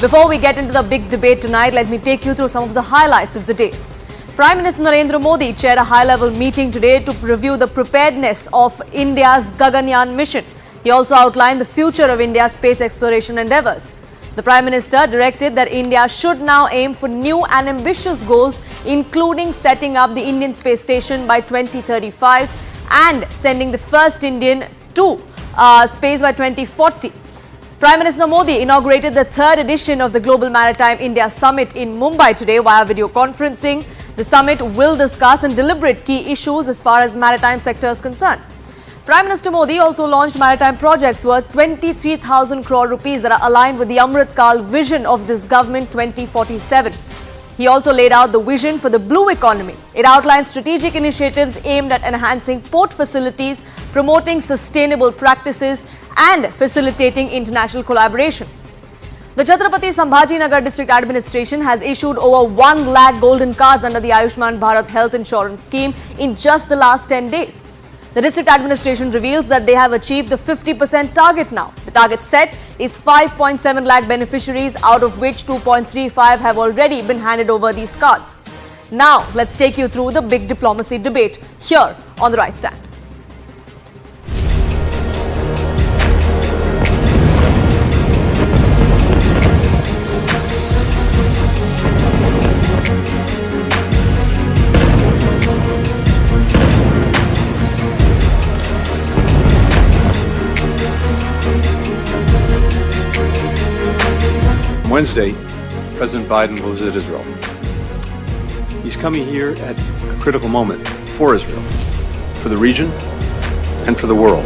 Before we get into the big debate tonight, let me take you through some of the highlights of the day. Prime Minister Narendra Modi chaired a high-level meeting today to review the preparedness of India's Gaganyaan mission. He also outlined the future of India's space exploration endeavours. The Prime Minister directed that India should now aim for new and ambitious goals, including setting up the Indian space station by 2035 and sending the first Indian to space by 2040. Prime Minister Modi inaugurated the third edition of the Global Maritime India Summit in Mumbai today via video conferencing. The summit will discuss and deliberate key issues as far as maritime sector is concerned. Prime Minister Modi also launched maritime projects worth 23,000 crore rupees that are aligned with the Amrit Kal vision of this government 2047. He also laid out the vision for the blue economy. It outlines strategic initiatives aimed at enhancing port facilities, promoting sustainable practices and facilitating international collaboration. The Chhatrapati Sambhajinagar District Administration has issued over 1 lakh golden cards under the Ayushman Bharat health insurance scheme in just the last 10 days. The district administration reveals that they have achieved the 50% target now. The target set is 5.7 lakh beneficiaries, out of which 2.35 have already been handed over these cards. Now, let's take you through the big diplomacy debate here on The Right Stand. Wednesday, President Biden will visit Israel. He's coming here at a critical moment for Israel, for the region, and for the world.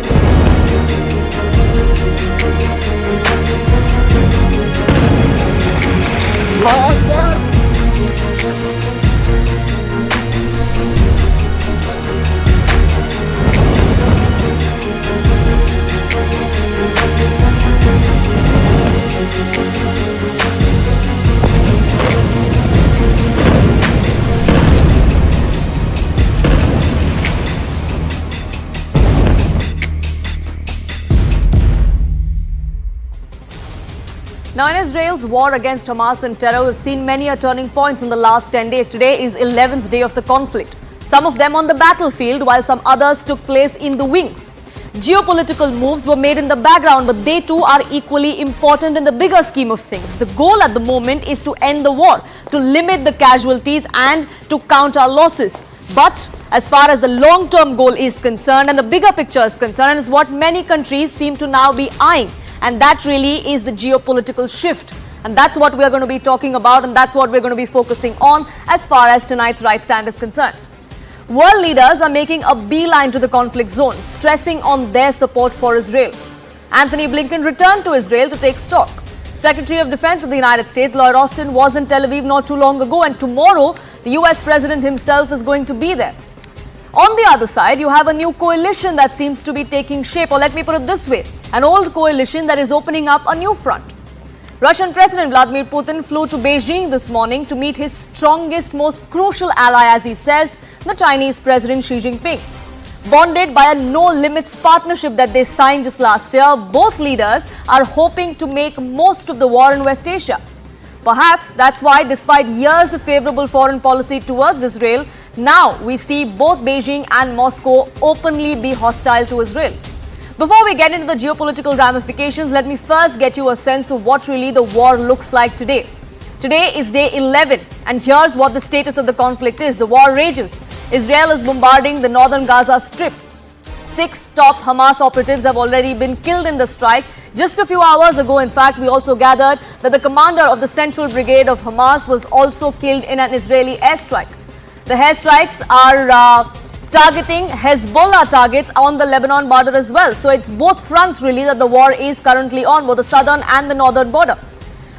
Now, in Israel's war against Hamas and terror, we've seen many turning points in the last 10 days. Today is 11th day of the conflict. Some of them on the battlefield, while some others took place in the wings. Geopolitical moves were made in the background, but they too are equally important in the bigger scheme of things. The goal at the moment is to end the war, to limit the casualties and to counter losses. But as far as the long-term goal is concerned and the bigger picture is concerned, is what many countries seem to now be eyeing. And that really is the geopolitical shift. And that's what we're going to be talking about, and that's what we're going to be focusing on as far as tonight's Right Stand is concerned. World leaders are making a beeline to the conflict zone, stressing on their support for Israel. Anthony Blinken returned to Israel to take stock. Secretary of Defense of the United States, Lloyd Austin, was in Tel Aviv not too long ago, and tomorrow the US President himself is going to be there. On the other side, you have a new coalition that seems to be taking shape, or let me put it this way, an old coalition that is opening up a new front. Russian President Vladimir Putin flew to Beijing this morning to meet his strongest, most crucial ally, as he says, the Chinese President Xi Jinping. Bonded by a no-limits partnership that they signed just last year, both leaders are hoping to make most of the war in West Asia. Perhaps that's why, despite years of favorable foreign policy towards Israel, now we see both Beijing and Moscow openly be hostile to Israel. Before we get into the geopolitical ramifications, let me first get you a sense of what really the war looks like today. Today is day 11, and here's what the status of the conflict is. The war rages. Israel is bombarding the northern Gaza Strip. 6 top Hamas operatives have already been killed in the strike. Just a few hours ago, in fact, we also gathered that the commander of the Central Brigade of Hamas was also killed in an Israeli airstrike. The airstrikes are targeting Hezbollah targets on the Lebanon border as well. So it's both fronts really that the war is currently on, both the southern and the northern border.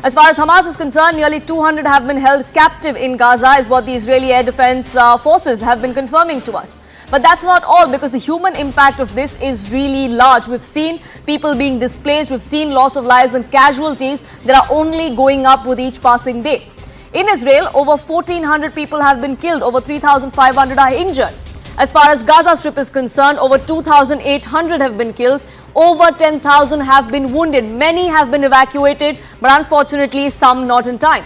As far as Hamas is concerned, nearly 200 have been held captive in Gaza, is what the Israeli Air Defense Forces have been confirming to us. But that's not all, because the human impact of this is really large. We've seen people being displaced, we've seen loss of lives and casualties that are only going up with each passing day. In Israel, over 1,400 people have been killed, over 3,500 are injured. As far as Gaza Strip is concerned, over 2,800 have been killed. Over 10,000 have been wounded. Many have been evacuated, but unfortunately some not in time.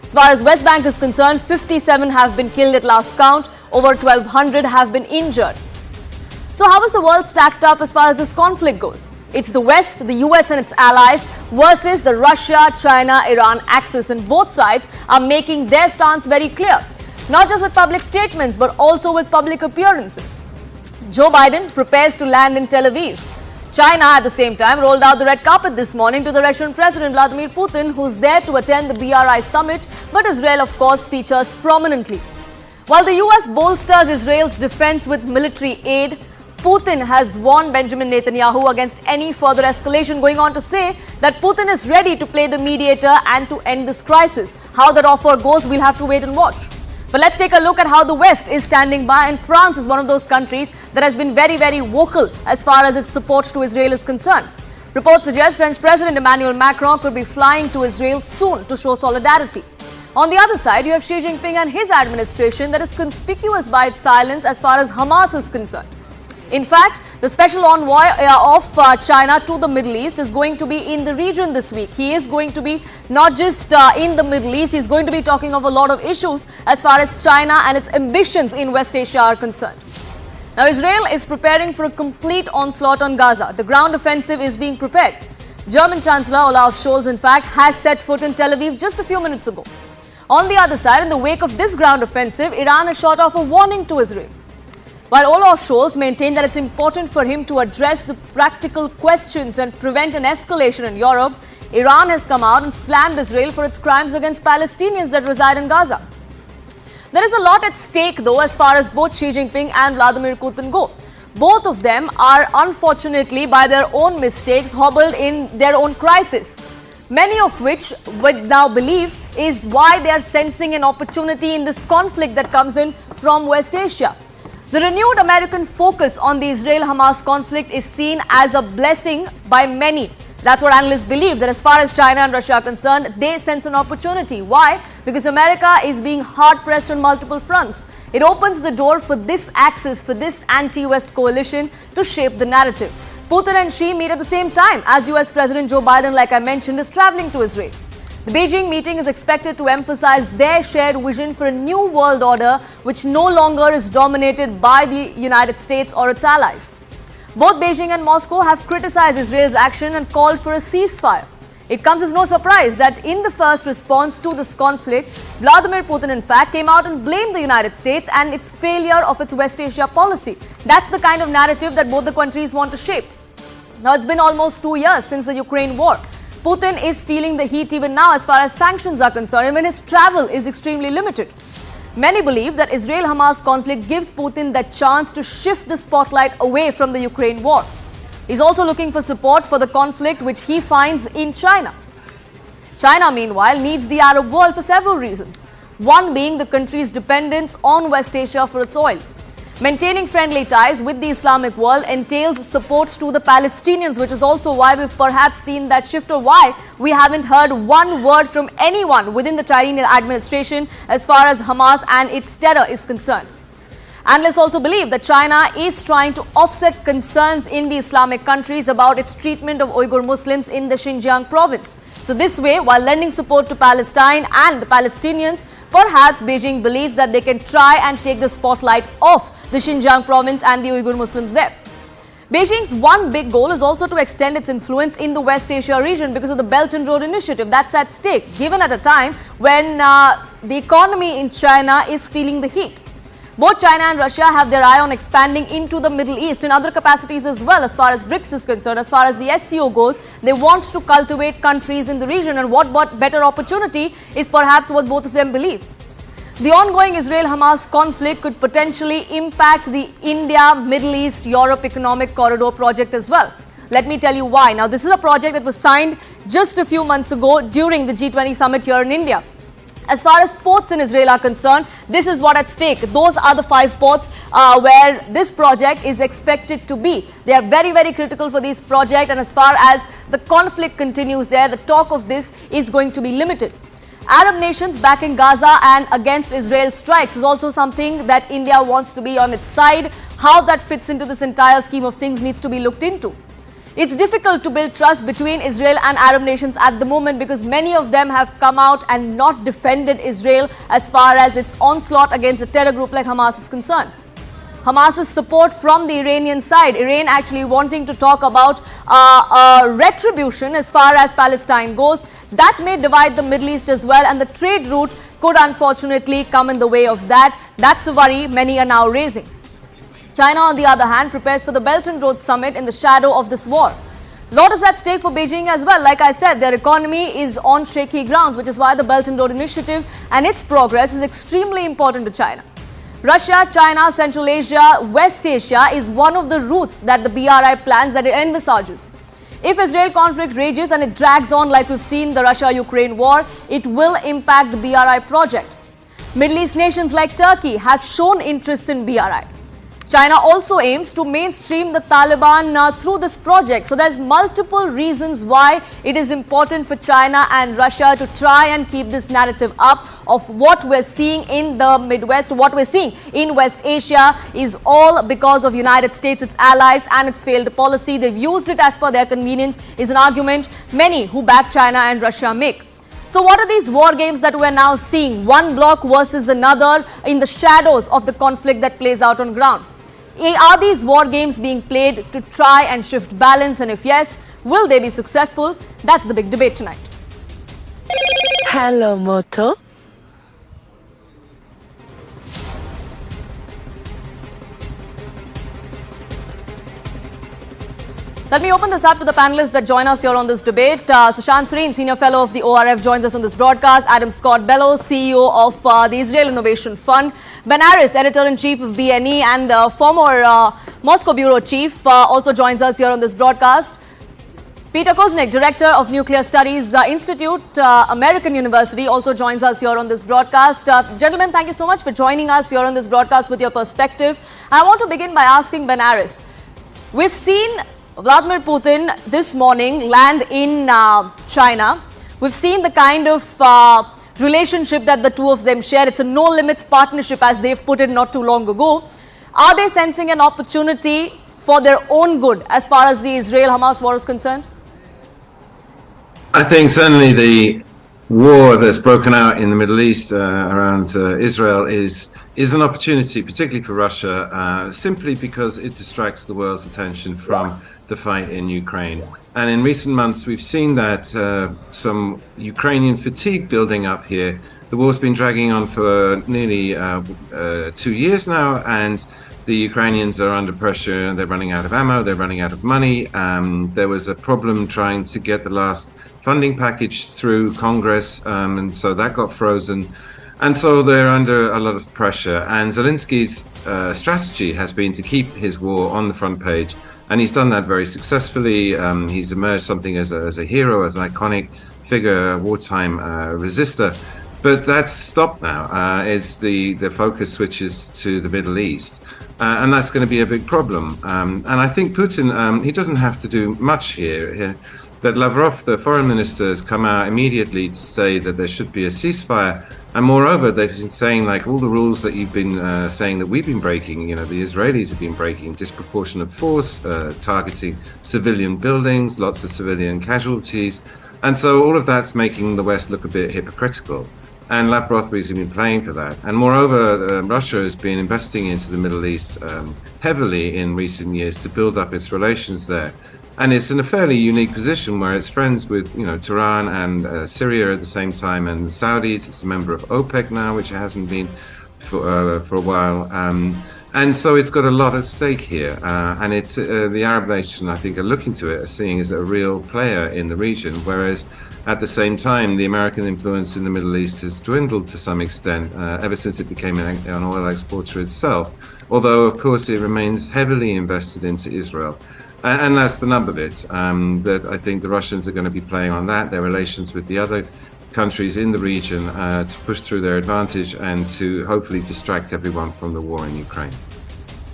As far as West Bank is concerned, 57 have been killed at last count. Over 1,200 have been injured. So how is the world stacked up as far as this conflict goes? It's the West, the US and its allies versus the Russia-China-Iran axis, and both sides are making their stance very clear. Not just with public statements, but also with public appearances. Joe Biden prepares to land in Tel Aviv. China, at the same time, rolled out the red carpet this morning to the Russian President Vladimir Putin, who's there to attend the BRI summit, but Israel, of course, features prominently. While the US bolsters Israel's defense with military aid, Putin has warned Benjamin Netanyahu against any further escalation, going on to say that Putin is ready to play the mediator and to end this crisis. How that offer goes, we'll have to wait and watch. But let's take a look at how the West is standing by, and France is one of those countries that has been very, very vocal as far as its support to Israel is concerned. Reports suggest French President Emmanuel Macron could be flying to Israel soon to show solidarity. On the other side, you have Xi Jinping and his administration that is conspicuous by its silence as far as Hamas is concerned. In fact, the special envoy of China to the Middle East is going to be in the region this week. He is going to be not just in the Middle East, he's going to be talking of a lot of issues as far as China and its ambitions in West Asia are concerned. Now, Israel is preparing for a complete onslaught on Gaza. The ground offensive is being prepared. German Chancellor Olaf Scholz, in fact, has set foot in Tel Aviv just a few minutes ago. On the other side, in the wake of this ground offensive, Iran has shot off a warning to Israel. While Olaf Scholz maintained that it's important for him to address the practical questions and prevent an escalation in Europe, Iran has come out and slammed Israel for its crimes against Palestinians that reside in Gaza. There is a lot at stake, though, as far as both Xi Jinping and Vladimir Putin go. Both of them are, unfortunately, by their own mistakes, hobbled in their own crisis. Many of which we now believe is why they are sensing an opportunity in this conflict that comes in from West Asia. The renewed American focus on the Israel-Hamas conflict is seen as a blessing by many. That's what analysts believe, that as far as China and Russia are concerned, they sense an opportunity. Why? Because America is being hard-pressed on multiple fronts. It opens the door for this axis, for this anti-West coalition to shape the narrative. Putin and Xi meet at the same time as US President Joe Biden, like I mentioned, is traveling to Israel. The Beijing meeting is expected to emphasize their shared vision for a new world order which no longer is dominated by the United States or its allies. Both Beijing and Moscow have criticized Israel's action and called for a ceasefire. It comes as no surprise that in the first response to this conflict, Vladimir Putin in fact came out and blamed the United States and its failure of its West Asia policy. That's the kind of narrative that both the countries want to shape. Now, it's been almost 2 years since the Ukraine war. Putin is feeling the heat even now as far as sanctions are concerned. Even his travel is extremely limited. Many believe that Israel-Hamas conflict gives Putin the chance to shift the spotlight away from the Ukraine war. He's also looking for support for the conflict which he finds in China. China, meanwhile, needs the Arab world for several reasons. One being the country's dependence on West Asia for its oil. Maintaining friendly ties with the Islamic world entails support to the Palestinians, which is also why we've perhaps seen that shift, or why we haven't heard one word from anyone within the Chinese administration as far as Hamas and its terror is concerned. Analysts also believe that China is trying to offset concerns in the Islamic countries about its treatment of Uyghur Muslims in the Xinjiang province. So this way, while lending support to Palestine and the Palestinians, perhaps Beijing believes that they can try and take the spotlight off the Xinjiang province and the Uyghur Muslims there. Beijing's one big goal is also to extend its influence in the West Asia region because of the Belt and Road Initiative that's at stake, given at a time when the economy in China is feeling the heat. Both China and Russia have their eye on expanding into the Middle East in other capacities as well. As far as BRICS is concerned, as far as the SCO goes, they want to cultivate countries in the region, and what better opportunity is perhaps what both of them believe. The ongoing Israel-Hamas conflict could potentially impact the India-Middle East-Europe Economic Corridor project as well. Let me tell you why. Now, this is a project that was signed just a few months ago during the G20 summit here in India. As far as ports in Israel are concerned, this is what at stake. Those are the 5 ports where this project is expected to be. They are very, very critical for this project, and as far as the conflict continues there, the talk of this is going to be limited. Arab nations backing Gaza and against Israel strikes is also something that India wants to be on its side. How that fits into this entire scheme of things needs to be looked into. It's difficult to build trust between Israel and Arab nations at the moment because many of them have come out and not defended Israel as far as its onslaught against a terror group like Hamas is concerned. Hamas's support from the Iranian side, Iran actually wanting to talk about retribution as far as Palestine goes. That may divide the Middle East as well, and the trade route could unfortunately come in the way of that. That's a worry many are now raising. China, on the other hand, prepares for the Belt and Road Summit in the shadow of this war. Lot is at stake for Beijing as well. Like I said, their economy is on shaky grounds, which is why the Belt and Road Initiative and its progress is extremely important to China. Russia, China, Central Asia, West Asia is one of the routes that the BRI plans that it envisages. If Israel conflict rages and it drags on like we've seen the Russia-Ukraine war, it will impact the BRI project. Middle East nations like Turkey have shown interest in BRI. China also aims to mainstream the Taliban through this project. So there's multiple reasons why it is important for China and Russia to try and keep this narrative up of what we're seeing in the Midwest, what we're seeing in West Asia is all because of United States, its allies and its failed policy. They've used it as per their convenience is an argument many who back China and Russia make. So what are these war games that we're now seeing? One bloc versus another in the shadows of the conflict that plays out on ground. Are these war games being played to try and shift balance? And if yes, will they be successful? That's the big debate tonight. Hello, Moto. Let me open this up to the panelists that join us here on this debate. Sushant Sareen, Senior Fellow of the ORF, joins us on this broadcast. Adam Scott Bellos, CEO of the Israel Innovation Fund. Benares, Editor-in-Chief of BNE and former Moscow Bureau Chief, also joins us here on this broadcast. Peter Kuznick, Director of Nuclear Studies Institute, American University, also joins us here on this broadcast. Gentlemen, thank you so much for joining us here on this broadcast with your perspective. I want to begin by asking Benares. We've seen Vladimir Putin this morning land in China. We've seen the kind of relationship that the two of them share. It's a no-limits partnership, as they've put it not too long ago. Are they sensing an opportunity for their own good as far as the Israel-Hamas war is concerned? I think certainly the war that's broken out in the Middle East around Israel is an opportunity, particularly for Russia, simply because it distracts the world's attention from the fight in Ukraine. And in recent months, we've seen that some Ukrainian fatigue building up here. The war's been dragging on for nearly 2 years now, and the Ukrainians are under pressure. They're running out of ammo, they're running out of money. There was a problem trying to get the last funding package through Congress, and so that got frozen. And so they're under a lot of pressure. And Zelensky's strategy has been to keep his war on the front page. And he's done that very successfully. He's emerged something as a hero, as an iconic figure, a wartime resistor. But that's stopped now. It's the focus switches to the Middle East. And that's going to be a big problem. And I think Putin, he doesn't have to do much here. That Lavrov, the foreign minister, has come out immediately to say that there should be a ceasefire. And moreover, they've been saying, like, all the rules that you've been saying that we've been breaking, you know, the Israelis have been breaking, disproportionate force, targeting civilian buildings, lots of civilian casualties. And so all of that's making the West look a bit hypocritical. And Lavrov has been playing for that. And moreover, Russia has been investing into the Middle East heavily in recent years to build up its relations there. And it's in a fairly unique position where it's friends with, you know, Tehran and Syria at the same time, and the Saudis. It's a member of OPEC now, which it hasn't been for a while. And so it's got a lot at stake here. And it's the Arab nations, I think, are looking to it as seeing as a real player in the region, whereas at the same time, the American influence in the Middle East has dwindled to some extent ever since it became an oil exporter itself. Although, of course, it remains heavily invested into Israel. And that's the nub of it, that I think the Russians are going to be playing on that, their relations with the other countries in the region to push through their advantage and to hopefully distract everyone from the war in Ukraine.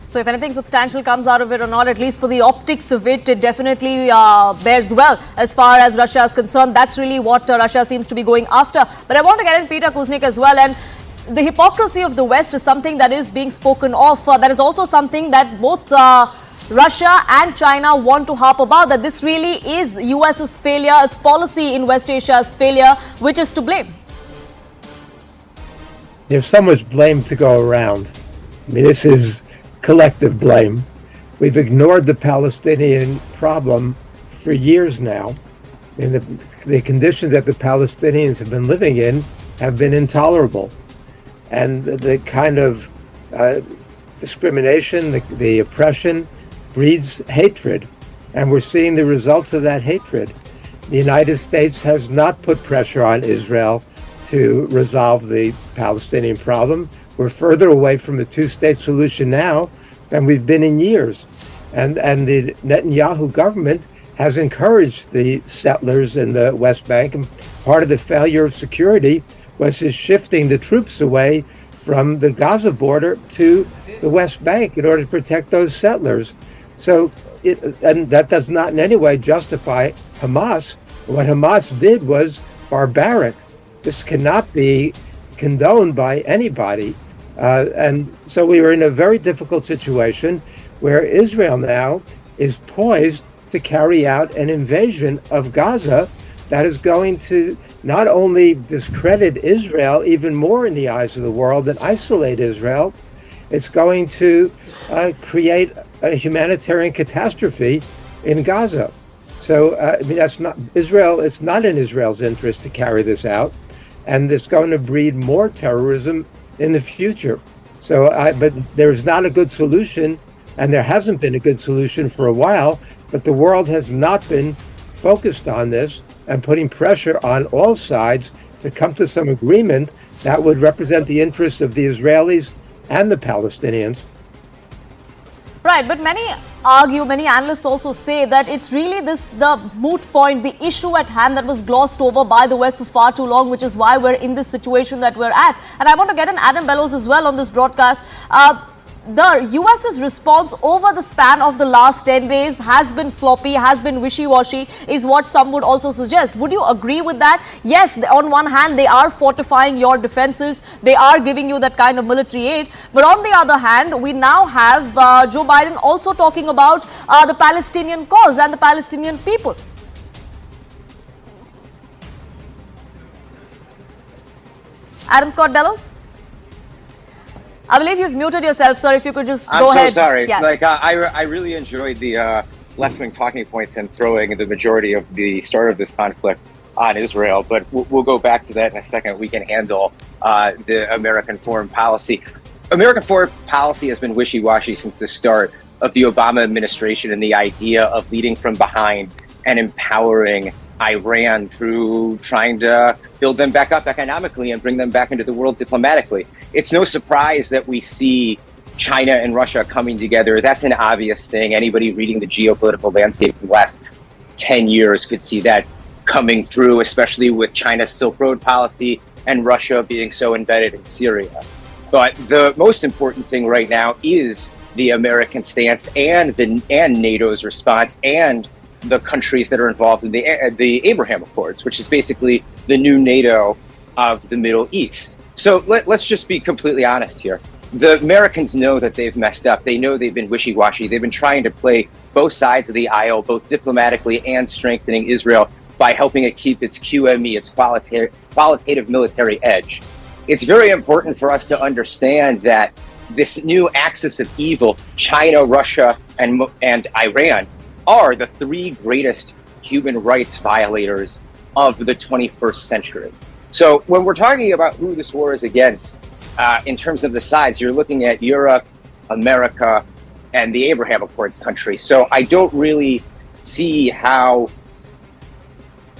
So if anything substantial comes out of it or not, at least for the optics of it, it definitely bears well as far as Russia is concerned. That's really what Russia seems to be going after. But I want to get in Peter Kuznick as well. And the hypocrisy of the West is something that is being spoken of. That is also something that both Russia and China want to harp about that this really is US's failure, its policy in West Asia's failure, which is to blame. There's so much blame to go around. I mean, this is collective blame. We've ignored the Palestinian problem for years now. And the conditions that the Palestinians have been living in have been intolerable. And the kind of discrimination, the oppression breeds hatred. And we're seeing the results of that hatred. The United States has not put pressure on Israel to resolve the Palestinian problem. We're further away from a two-state solution now than we've been in years. And the Netanyahu government has encouraged the settlers in the West Bank. And part of the failure of security was his shifting the troops away from the Gaza border to the West Bank in order to protect those settlers. So, and that does not in any way justify Hamas. What Hamas did was barbaric. This cannot be condoned by anybody. And so we were in a very difficult situation where Israel now is poised to carry out an invasion of Gaza that is going to not only discredit Israel even more in the eyes of the world and isolate Israel, it's going to create a humanitarian catastrophe in Gaza. So, I mean, that's not Israel. It's not in Israel's interest to carry this out, and it's going to breed more terrorism in the future. So, but there is not a good solution, and there hasn't been a good solution for a while. But the world has not been focused on this and putting pressure on all sides to come to some agreement that would represent the interests of the Israelis and the Palestinians. Right, but many argue, many analysts also say that it's really the moot point, the issue at hand that was glossed over by the West for far too long, which is why we're in this situation that we're at. And I want to get in Adam Bellos as well on this broadcast. The US's response over the span of the last 10 days has been floppy, has been wishy-washy, is what some would also suggest. Would you agree with that? Yes, on one hand, they are fortifying your defenses. They are giving you that kind of military aid. But on the other hand, we now have Joe Biden also talking about the Palestinian cause and the Palestinian people. Adam Scott Bellos? I believe you've muted yourself, sir. If you could just go ahead. I'm so sorry. Yes. I really enjoyed the left-wing talking points and throwing the majority of the start of this conflict on Israel. But we'll go back to that in a second. We can handle the American foreign policy. American foreign policy has been wishy-washy since the start of the Obama administration, and the idea of leading from behind and empowering Iran through trying to build them back up economically and bring them back into the world diplomatically. It's no surprise that we see China and Russia coming together. That's an obvious thing. Anybody reading the geopolitical landscape in the last 10 years could see that coming through, especially with China's Silk Road policy and Russia being so embedded in Syria. But the most important thing right now is the American stance and NATO's response and the countries that are involved in the Abraham Accords, which is basically the new NATO of the Middle East. So let's just be completely honest here. The Americans know that they've messed up. They know they've been wishy-washy. They've been trying to play both sides of the aisle, both diplomatically and strengthening Israel by helping it keep its QME, its qualitative military edge. It's very important for us to understand that this new axis of evil, China, Russia, and Iran, are the three greatest human rights violators of the 21st century. So when we're talking about who this war is against, in terms of the sides, you're looking at Europe, America, and the Abraham Accords countries. So I don't really see how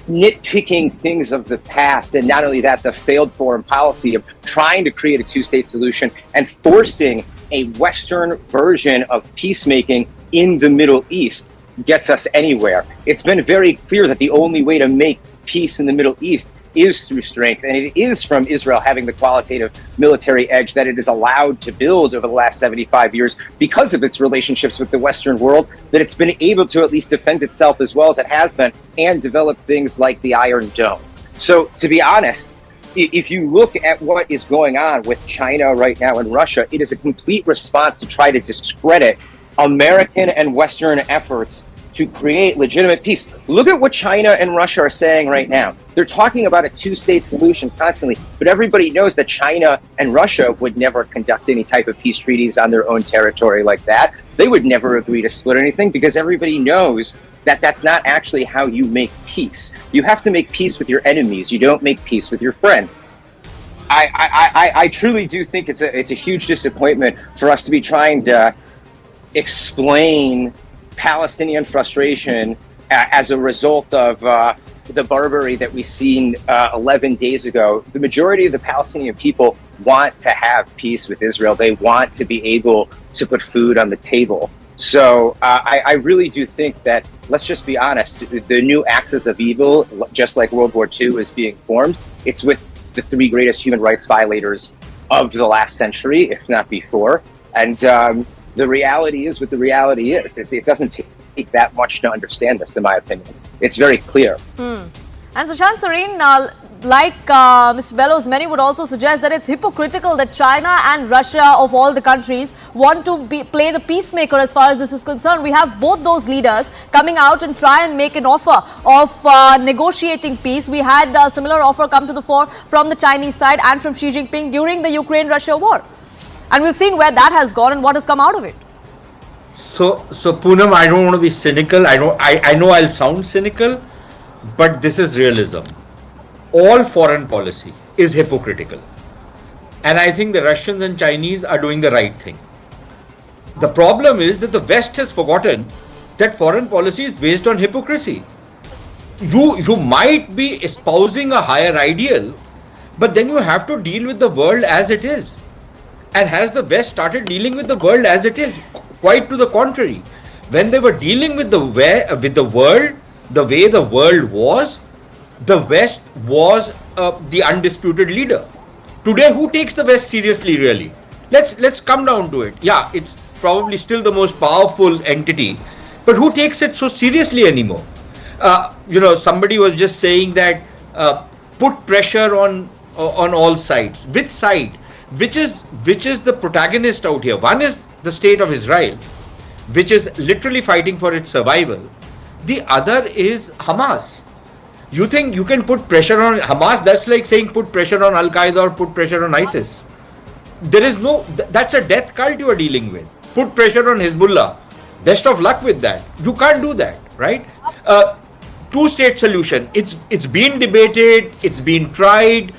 nitpicking things of the past, and not only that, the failed foreign policy of trying to create a two-state solution and forcing a Western version of peacemaking in the Middle East gets us anywhere. It's been very clear that the only way to make peace in the Middle East is through strength, and it is from Israel having the qualitative military edge that it is allowed to build over the last 75 years because of its relationships with the Western world, that it's been able to at least defend itself as well as it has been and develop things like the Iron Dome. So to be honest, if you look at what is going on with China right now and Russia, it is a complete response to try to discredit American and Western efforts to create legitimate peace. Look at what China and Russia are saying right now. They're talking about a two-state solution constantly, but everybody knows that China and Russia would never conduct any type of peace treaties on their own territory like that. They would never agree to split anything because everybody knows that that's not actually how you make peace. You have to make peace with your enemies. You don't make peace with your friends. I truly do think it's a huge disappointment for us to be trying to explain Palestinian frustration as a result of the barbary that we've seen 11 days ago. The majority of the Palestinian people want to have peace with Israel. They want to be able to put food on the table. So I really do think that, let's just be honest, the new axis of evil, just like World War II, is being formed. It's with the three greatest human rights violators of the last century, if not before. And the reality is what the reality is. It doesn't take that much to understand this, in my opinion. It's very clear. And Sushant Sareen, like Mr. Bellos, many would also suggest that it's hypocritical that China and Russia, of all the countries, want to play the peacemaker as far as this is concerned. We have both those leaders coming out and try and make an offer of negotiating peace. We had a similar offer come to the fore from the Chinese side and from Xi Jinping during the Ukraine-Russia war. And we've seen where that has gone and what has come out of it. So Poonam, I don't want to be cynical. I know I'll sound cynical, but this is realism. All foreign policy is hypocritical. And I think the Russians and Chinese are doing the right thing. The problem is that the West has forgotten that foreign policy is based on hypocrisy. You might be espousing a higher ideal, but then you have to deal with the world as it is. And has the West started dealing with the world as it is? Quite to the contrary. When they were dealing with the world, the way the world was, the West was the undisputed leader. Today, who takes the West seriously, really? Let's come down to it. Yeah, it's probably still the most powerful entity, but who takes it so seriously anymore? Somebody was just saying that put pressure on all sides. Which side? Which is the protagonist out here? One is the state of Israel, which is literally fighting for its survival. The other is Hamas. You think you can put pressure on Hamas? That's like saying put pressure on Al-Qaeda or put pressure on ISIS. There is no, that's a death cult you are dealing with. Put pressure on Hezbollah. Best of luck with that. You can't do that, right? Two-state solution. It's been debated. It's been tried.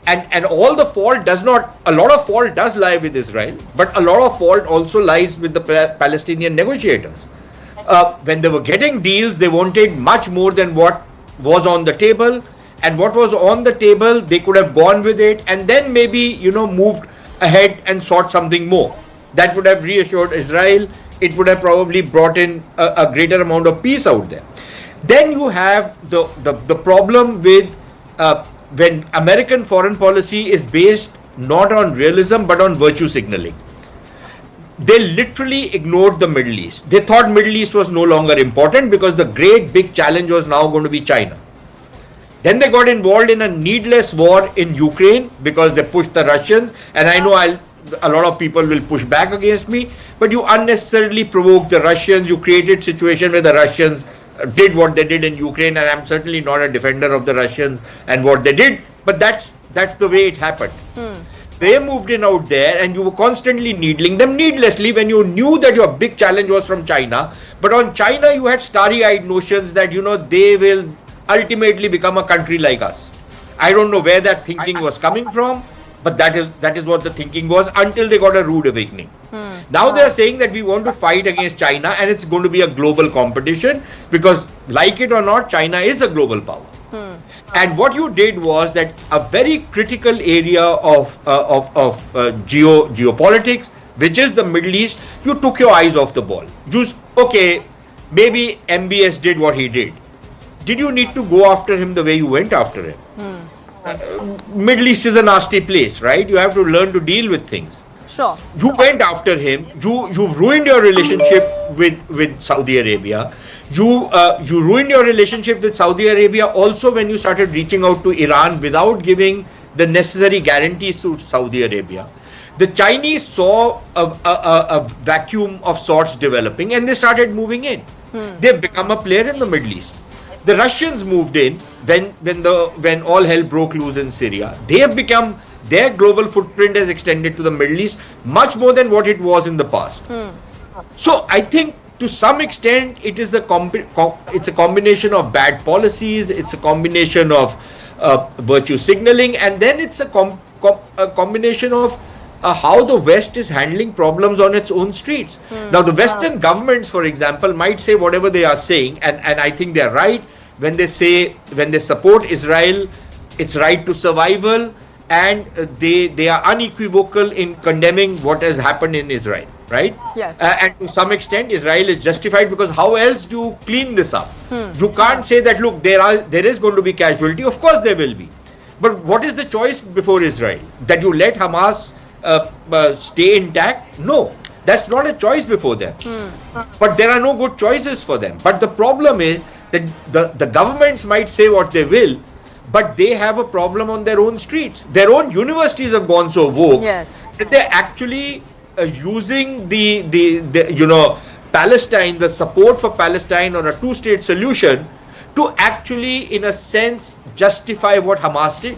And all the fault a lot of fault does lie with Israel, but a lot of fault also lies with the Palestinian negotiators. When they were getting deals, they wanted much more than what was on the table, and what was on the table, they could have gone with it and then maybe, moved ahead and sought something more. That would have reassured Israel. It would have probably brought in a greater amount of peace out there. Then you have the problem with when American foreign policy is based not on realism but on virtue signaling. They literally ignored the Middle East. They thought Middle East was no longer important because the great big challenge was now going to be China. Then they got involved in a needless war in Ukraine because they pushed the Russians. And I know a lot of people will push back against me, but you unnecessarily provoked the Russians. You created a situation where the Russians did what they did in Ukraine, and I'm certainly not a defender of the Russians and what they did, but that's the way it happened. They moved in out there and you were constantly needling them needlessly when you knew that your big challenge was from China. But on China, you had starry-eyed notions that, they will ultimately become a country like us. I don't know where that thinking was coming from, but that is what the thinking was until they got a rude awakening. Now they are saying that we want to fight against China and it's going to be a global competition because, like it or not, China is a global power. And what you did was that a very critical area of geopolitics, which is the Middle East, you took your eyes off the ball. Okay, maybe MBS did what he did. Did you need to go after him the way you went after him? Middle East is a nasty place, right? You have to learn to deal with things. Sure. You went after him. You've ruined your relationship with Saudi Arabia. You ruined your relationship with Saudi Arabia also when you started reaching out to Iran without giving the necessary guarantees to Saudi Arabia. The Chinese saw a vacuum of sorts developing and they started moving in. They've become a player in the Middle East. The Russians moved in when all hell broke loose in Syria. They have become, their global footprint has extended to the Middle East much more than what it was in the past. So I think to some extent it is it's a combination of bad policies, it's a combination of virtue signaling, and then it's a combination of how the West is handling problems on its own streets. Now the Western governments, for example, might say whatever they are saying, and I think they're right when they support Israel, its right to survival, and they are unequivocal in condemning what has happened in Israel, right? Yes. And to some extent Israel is justified, because how else do you clean this up? You can't say that, look, there is going to be casualty. Of course there will be, but what is the choice before Israel? That you let Hamas stay intact? No, that's not a choice before them. But there are no good choices for them. But the problem is that the governments might say what they will, but they have a problem on their own streets. Their own universities have gone so woke that they're actually using the Palestine, the support for Palestine or a two-state solution, to actually, in a sense, justify what Hamas did.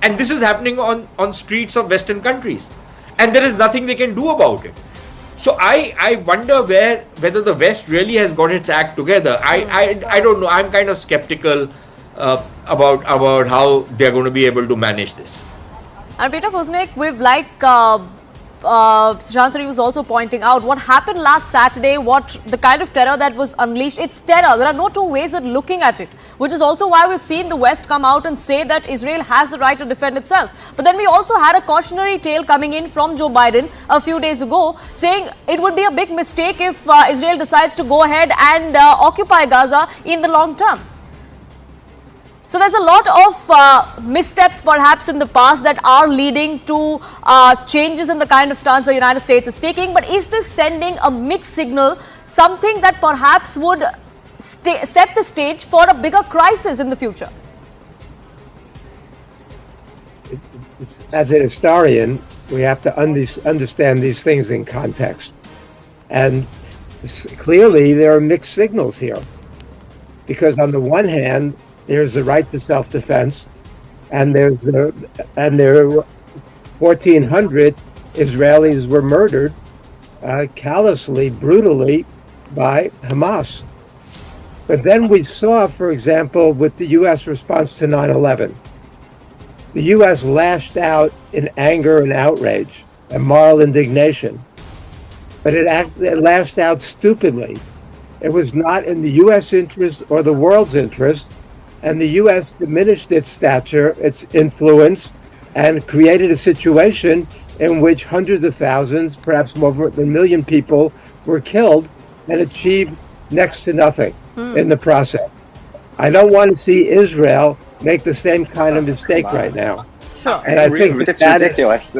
And this is happening on streets of Western countries, and there is nothing they can do about it. So I wonder whether the West really has got its act together. I don't know. I'm kind of skeptical about how they're going to be able to manage this. And Peter Kuznick, we've Sushant Suri was also pointing out what happened last Saturday, what the kind of terror that was unleashed. It's terror. There are no two ways of looking at it, which is also why we've seen the West come out and say that Israel has the right to defend itself. But then we also had a cautionary tale coming in from Joe Biden a few days ago, saying it would be a big mistake if Israel decides to go ahead and occupy Gaza in the long term. So there's a lot of missteps perhaps in the past that are leading to changes in the kind of stance the United States is taking. But is this sending a mixed signal, something that perhaps would set the stage for a bigger crisis in the future? As a historian, we have to understand these things in context. And clearly there are mixed signals here. Because on the one hand, there's the right to self-defense, and there are 1,400 Israelis were murdered callously, brutally by Hamas. But then we saw, for example, with the U.S. response to 9/11, the U.S. lashed out in anger and outrage and moral indignation, but it lashed out stupidly. It was not in the U.S. interest or the world's interest. And the U.S. diminished its stature, its influence, and created a situation in which hundreds of thousands, perhaps more than a million people were killed and achieved next to nothing in the process. I don't want to see Israel make the same kind of mistake right now. Sure. And I think it's that ridiculous.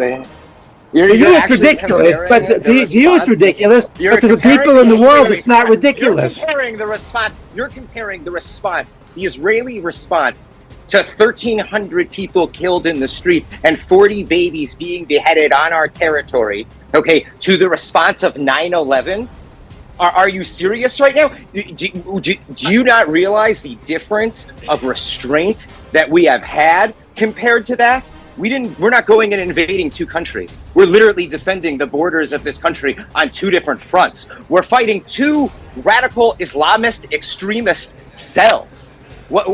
You it's ridiculous, but to you it's ridiculous, but to the people in the world it's not ridiculous. You're comparing the response, the Israeli response, to 1,300 people killed in the streets and 40 babies being beheaded on our territory, okay, to the response of 9/11? Are you serious right now? Do you not realize the difference of restraint that we have had compared to that? We're not going and invading two countries. We're literally defending the borders of this country on two different fronts. We're fighting two radical Islamist extremist cells.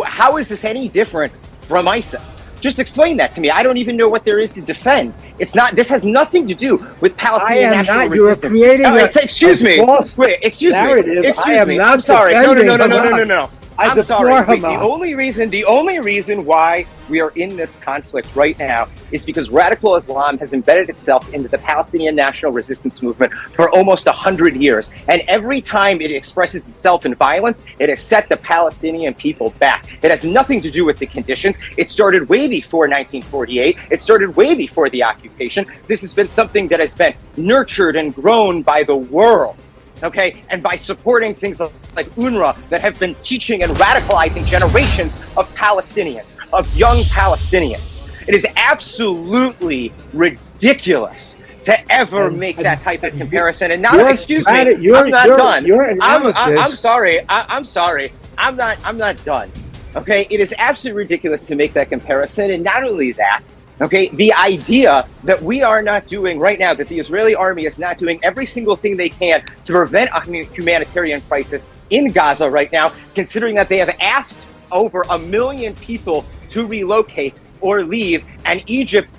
How is this any different from ISIS? Just explain that to me. I don't even know what there is to defend. It's not. This has nothing to do with Palestinian national resistance. You are creating excuse me. Wait, excuse narrative. me. Excuse I am me. not I'm sorry. No. I I'm sorry. Hamas. The only reason why we are in this conflict right now is because radical Islam has embedded itself into the Palestinian national resistance movement for almost 100 years. And every time it expresses itself in violence, it has set the Palestinian people back. It has nothing to do with the conditions. It started way before 1948. It started way before the occupation. This has been something that has been nurtured and grown by the world. Okay, and by supporting things like UNRWA that have been teaching and radicalizing generations of Palestinians, of young Palestinians. It is absolutely ridiculous to ever make that type of comparison. And now, excuse me, I'm not done. I'm sorry. I'm sorry. I'm not done. Okay, it is absolutely ridiculous to make that comparison. And not only that, okay, the idea that we are not doing right now, that the Israeli army is not doing every single thing they can to prevent a humanitarian crisis in Gaza right now, considering that they have asked over 1 million people to relocate or leave, and Egypt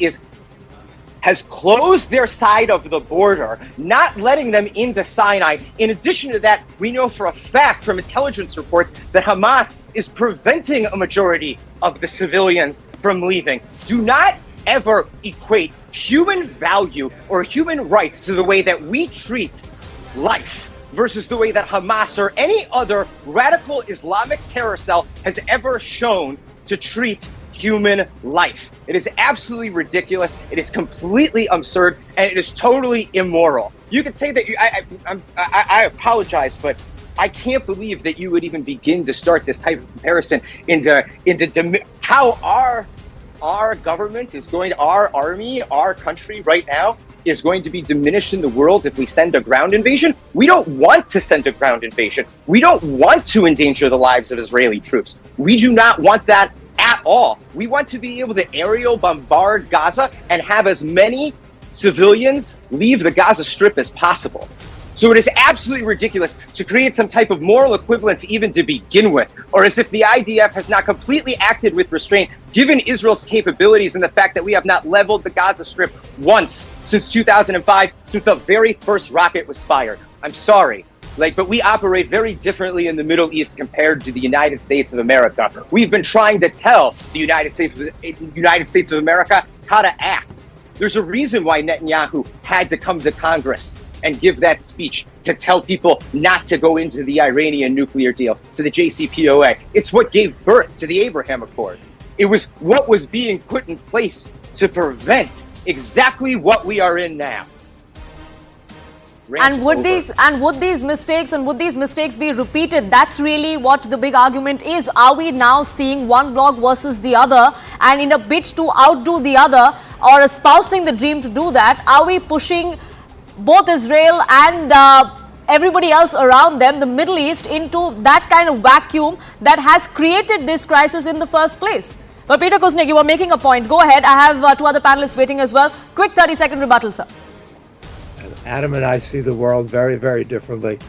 has closed their side of the border, not letting them into Sinai. In addition to that, we know for a fact from intelligence reports that Hamas is preventing a majority of the civilians from leaving. Do not ever equate human value or human rights to the way that we treat life versus the way that Hamas or any other radical Islamic terror cell has ever shown to treat human life. It is absolutely ridiculous. It is completely absurd, and it is totally immoral. You could say that I apologize, but I can't believe that you would even begin to start this type of comparison into how our government is going to, our army, our country right now is going to be diminished in the world if we send a ground invasion. We don't want to send a ground invasion. We don't want to endanger the lives of Israeli troops. We do not want that at all. We want to be able to aerial bombard Gaza and have as many civilians leave the Gaza Strip as possible. So it is absolutely ridiculous to create some type of moral equivalence even to begin with, or as if the IDF has not completely acted with restraint, given Israel's capabilities and the fact that we have not leveled the Gaza Strip once since 2005, since the very first rocket was fired. I'm sorry. But we operate very differently in the Middle East compared to the United States of America. We've been trying to tell the United States of America how to act. There's a reason why Netanyahu had to come to Congress and give that speech to tell people not to go into the Iranian nuclear deal, to the JCPOA. It's what gave birth to the Abraham Accords. It was what was being put in place to prevent exactly what we are in now. And would these mistakes be repeated? That's really what the big argument is. Are we now seeing one bloc versus the other, and in a bid to outdo the other or espousing the dream to do that, are we pushing both Israel and everybody else around them, the Middle East, into that kind of vacuum that has created this crisis in the first place? But Peter Kuznick, you were making a point. Go ahead. I have two other panelists waiting as well. Quick 30-second rebuttal, sir. Adam and I see the world very, very differently.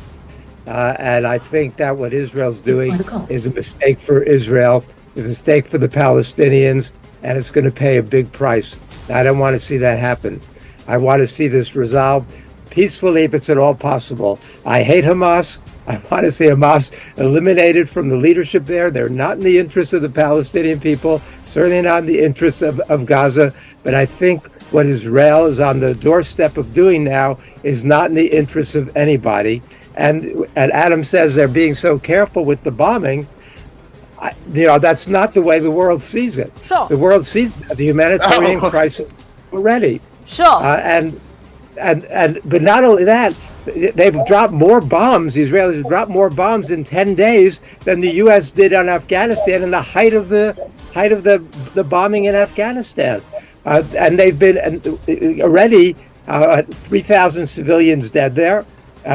And I think that what Israel's doing is a mistake for Israel, a mistake for the Palestinians, and it's going to pay a big price. I don't want to see that happen. I want to see this resolved peacefully if it's at all possible. I hate Hamas. I want to see Hamas eliminated from the leadership there. They're not in the interests of the Palestinian people, certainly not in the interests of Gaza. But I think what Israel is on the doorstep of doing now is not in the interests of anybody. And Adam says they're being so careful with the bombing. That's not the way the world sees it. Sure. The world sees it as a humanitarian crisis already. Sure. But not only that, they've dropped more bombs. The Israelis have dropped more bombs in 10 days than the U.S. did on Afghanistan in the height of the bombing in Afghanistan. And they've been already 3,000 civilians dead there,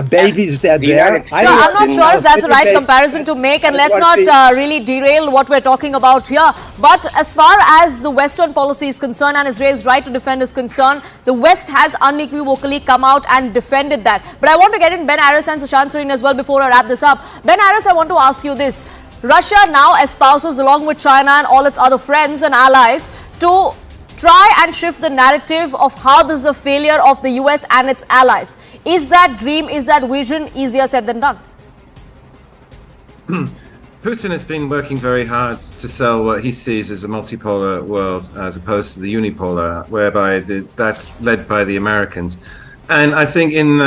babies dead there. So I'm not sure if that's the right comparison to make, and let's not really derail what we're talking about here. But as far as the Western policy is concerned and Israel's right to defend is concerned, the West has unequivocally come out and defended that. But I want to get in Ben Aris and Sushant Sareen as well before I wrap this up. Ben Aris, I want to ask you this. Russia now espouses, along with China and all its other friends and allies, to try and shift the narrative of how this is a failure of the US and its allies. Is that dream, is that vision easier said than done? Putin has been working very hard to sell what he sees as a multipolar world as opposed to the unipolar, whereby that's led by the Americans. And I think in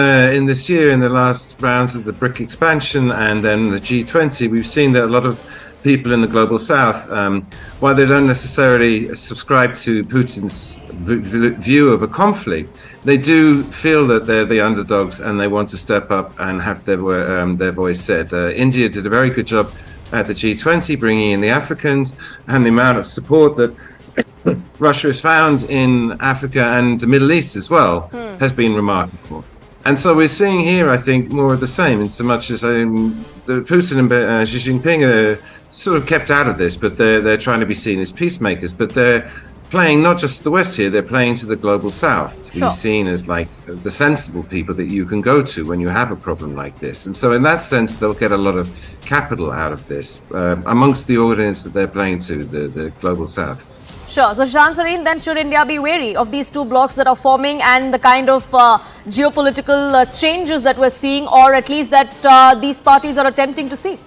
this year, in the last rounds of the BRIC expansion and then the G20, we've seen that a lot of people in the global south, while they don't necessarily subscribe to Putin's view of a conflict, they do feel that they're the underdogs and they want to step up and have their voice said. India did a very good job at the G20, bringing in the Africans, and the amount of support that Russia has found in Africa and the Middle East as well has been remarkable. And so we're seeing here, I think, more of the same, in so much as Putin and Xi Jinping are sort of kept out of this, but they're trying to be seen as peacemakers. But they're playing not just the West here, they're playing to the global South, to be seen as like the sensible people that you can go to when you have a problem like this. And so in that sense, they'll get a lot of capital out of this amongst the audience that they're playing to, the global South. Sure. So, Shansarin, then should India be wary of these two blocs that are forming and the kind of geopolitical changes that we're seeing, or at least that these parties are attempting to see?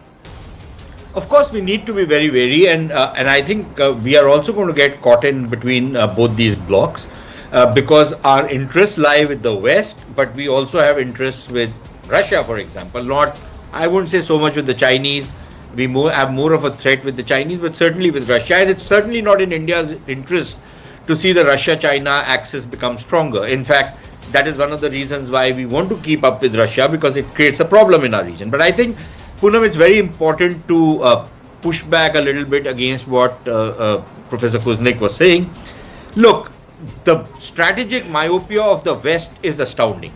Of course, we need to be very wary, and I think we are also going to get caught in between both these blocs because our interests lie with the West, but we also have interests with Russia, for example. Not, I wouldn't say so much with the Chinese. We have more of a threat with the Chinese, but certainly with Russia. And it's certainly not in India's interest to see the Russia-China axis become stronger. In fact, that is one of the reasons why we want to keep up with Russia, because it creates a problem in our region. But I think, Poonam, it's very important to push back a little bit against what Professor Kuznick was saying. Look, the strategic myopia of the West is astounding,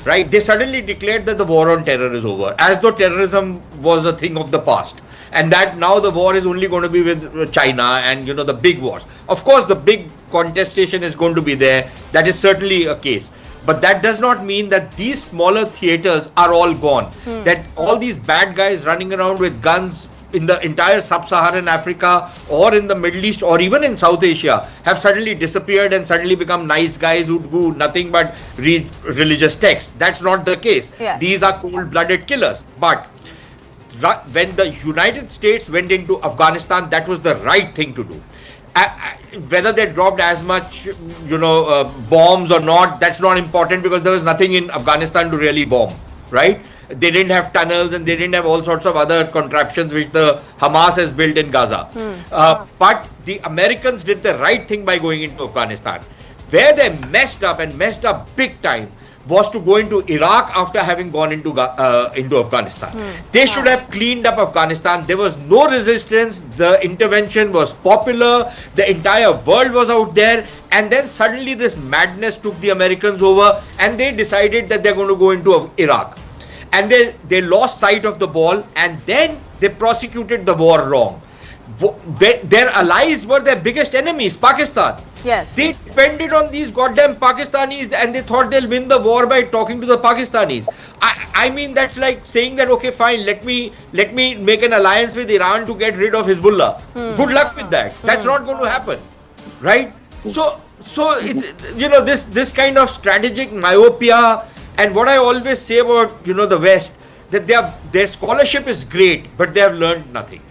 right? They suddenly declared that the war on terror is over, as though terrorism was a thing of the past, and that now the war is only going to be with China and, the big wars. Of course, the big contestation is going to be there. That is certainly a case. But that does not mean that these smaller theaters are all gone. That all these bad guys running around with guns in the entire sub-Saharan Africa or in the Middle East or even in South Asia have suddenly disappeared and suddenly become nice guys who do nothing but read religious texts. That's not the case. Yeah. These are cold-blooded killers. But when the United States went into Afghanistan, that was the right thing to do. Whether they dropped as much, bombs or not, that's not important, because there was nothing in Afghanistan to really bomb, right? They didn't have tunnels and they didn't have all sorts of other contraptions which the Hamas has built in Gaza. But the Americans did the right thing by going into Afghanistan. Where they messed up big time was to go into Iraq after having gone into Afghanistan. They should have cleaned up Afghanistan. There was no resistance. The intervention was popular. The entire world was out there. And then suddenly this madness took the Americans over, and they decided that they're going to go into Iraq. And they lost sight of the ball, and then they prosecuted the war wrong. Their allies were their biggest enemies, Pakistan. Yes. They depended on these goddamn Pakistanis, and they thought they'll win the war by talking to the Pakistanis. I mean, that's like saying that, okay, fine, let me make an alliance with Iran to get rid of Hezbollah. Good luck with that. That's not going to happen, right? So it's this kind of strategic myopia. And what I always say about the West, that their scholarship is great, but they have learned nothing.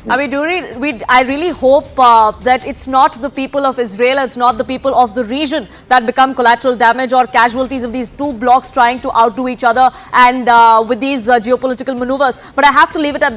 I really hope that it's not the people of Israel, it's not the people of the region that become collateral damage or casualties of these two blocs trying to outdo each other and with these geopolitical maneuvers. But I have to leave it at that.